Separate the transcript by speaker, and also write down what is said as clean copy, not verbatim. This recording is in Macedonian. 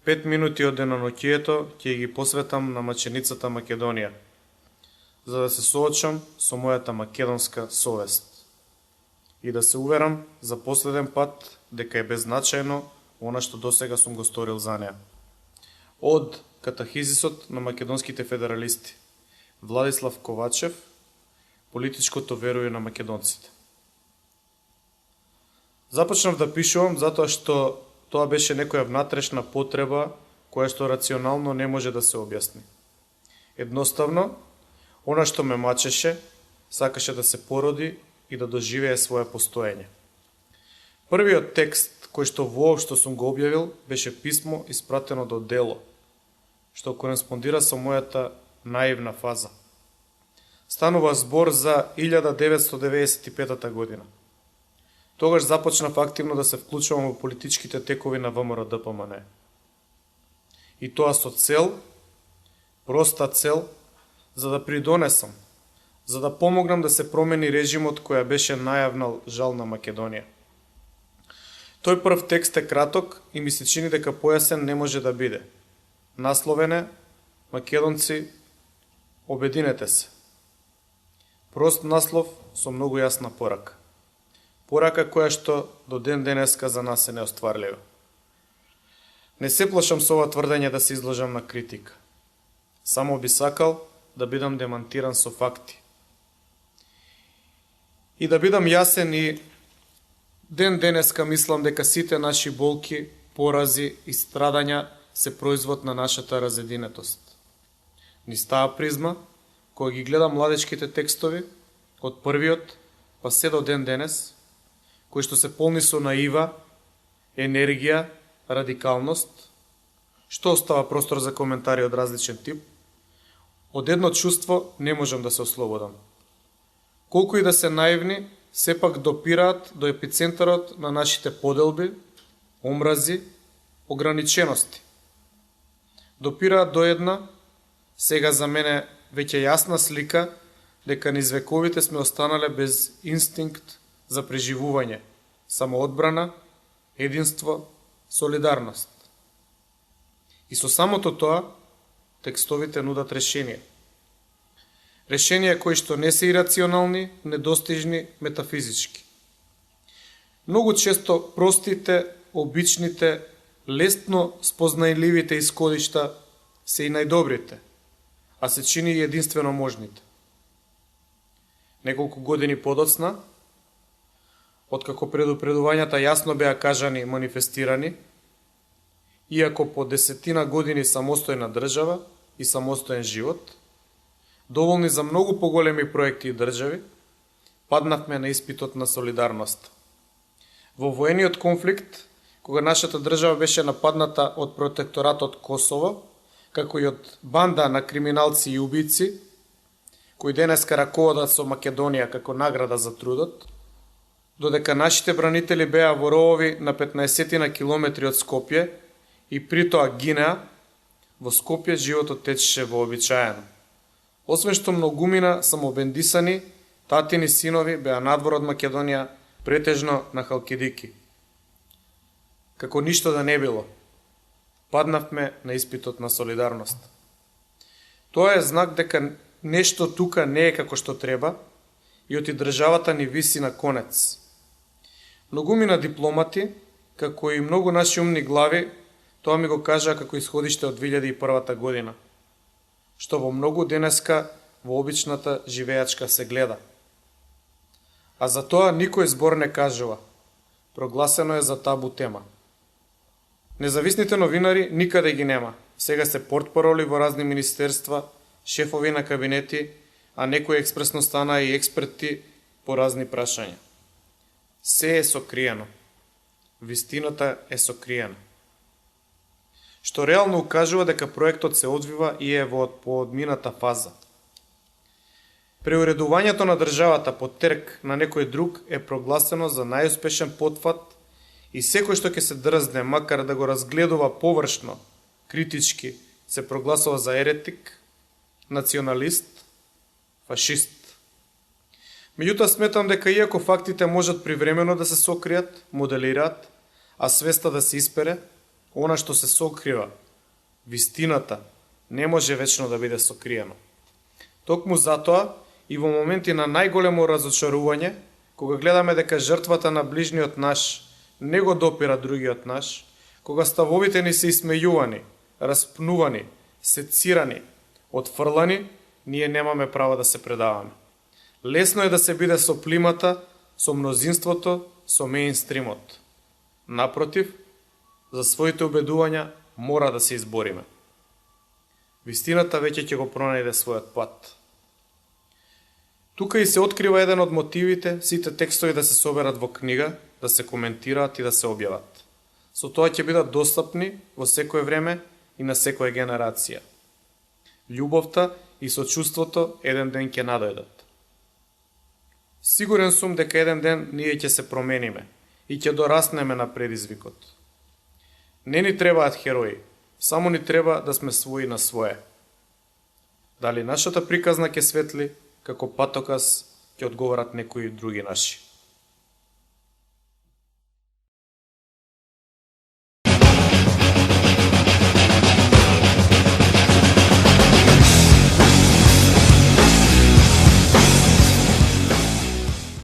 Speaker 1: 5 минути од деноноќието ќе ги посветам на маченицата Македонија, за да се соочам со мојата македонска совест и да се уверам за последен пат дека е беззначајно она што досега сум го сторил за неа. Од катахизисот на македонските федералисти, Владислав Ковачев, политичкото верује на македонците. Започнав да пишувам затоа што тоа беше некоја внатрешна потреба која што рационално не може да се објасни. Едноставно, она што ме мачеше, сакаше да се породи и да доживее свое постоење. Првиот текст кој што воопшто сум го објавил беше писмо испратено до Дело, што кореспондира со мојата наивна фаза. Станува збор за 1995 година. Тогаш започнав активно да се вклучувам во политичките текови на ВМРО-ДПМН. И тоа со цел, проста цел, за да придонесам, за да помогнам да се промени режимот која беше најавна жал на Македонија. Тој прв текст е краток и ми се чини дека појасен не може да биде. Насловен е Македонци, обединете се. Прост наслов со многу јасна порака. Порака која што до ден денеска за нас е неостварлива. Не се плашам со ова тврдење да се изложам на критика. Само би сакал да бидам демантиран со факти. И да бидам јасен и ден денеска мислам дека сите наши болки, порази и страдања се производ на нашата разединетост. Низ таа призма, кога ги гледам младечките текстови, од првиот па се до ден денес, кои што се полни со наива, енергија, радикалност, што остава простор за коментари од различен тип, од едно чувство не можам да се ослободам. Колку и да се наивни, сепак допираат до епицентарот на нашите поделби, омрази, ограничености. Допираат до една, сега за мене веќе јасна слика, дека низ вековите сме останале без инстинкт за преживување, самоодбрана, единство, солидарност. И со самото тоа, текстовите нудат решение. Решенија кои што не се ирационални, недостижни, метафизички. Многу често простите, обичните, лесно спознајливите исходишта се и најдобрите, а се чини и единствено можните. Неколку години подоцна, откако предупредувањата јасно беа кажани и манифестирани, иако по 10 години самостојна држава и самостоен живот, доволни за многу поголеми проекти и држави, паднавме на испитот на солидарност. Во воениот конфликт, кога нашата држава беше нападната од протекторатот Косово, како и од банда на криминалци и убици, кои денеска раководат со Македонија како награда за трудот, додека нашите бранители беа во ровови на 15 на километри од Скопје и притоа гинеа, во Скопје животот течеше вообичаено. Освен што многумина самобендисани, татини синови беа надвор од Македонија, претежно на Халкидики. Како ништо да не било, паднавме на испитот на солидарност. Тоа е знак дека нешто тука не е како што треба и оти државата ни виси на конец. Многумина дипломати, како и многу наши умни глави, тоа ми го кажа како исходиште од 2001 година, што во многу денеска во обичната живеачка се гледа. А за тоа никој збор не кажува. Прогласено е за табу тема. Независните новинари никаде ги нема. Сега се портпароли во разни министерства, шефови на кабинети, а некои експресно стана и експерти по разни прашања. Се е сокриено. Вистината е сокриена. Што реално укажува дека проектот се одвива и е во поодмината фаза. Преуредувањето на државата по терк на некој друг е прогласено за најуспешен потфат и секој што ќе се дрзне, макар да го разгледува површно, критички, се прогласува за еретик, националист, фашист. Меѓутоа сметам дека иако фактите можат привремено да се сокријат, моделираат, а свеста да се испере, она што се сокрива, вистината, не може вечно да биде сокриено. Токму затоа, и во моменти на најголемо разочарување, кога гледаме дека жртвата на ближниот наш не го допира другиот наш, кога ставовите ни се исмејувани, распнувани, сецирани, отфрлани, ние немаме право да се предаваме. Лесно е да се биде со плимата, со мнозинството, со меинстримот. Напротив, за своите убедувања мора да се избориме. Вистината веќе ќе го пронајде својот пат. Тука и се открива еден од мотивите сите текстови да се соберат во книга, да се коментираат и да се објават. Со тоа ќе бидат достапни во секое време и на секоја генерација. Љубовта и сочувството еден ден ќе надојдат. Сигурен сум дека еден ден ние ќе се промениме и ќе дораснеме на предизвикот. Не ни требаат херои, само ни треба да сме свои на свое. Дали нашата приказна ќе светли, како патоказ ќе одговорат некои други наши.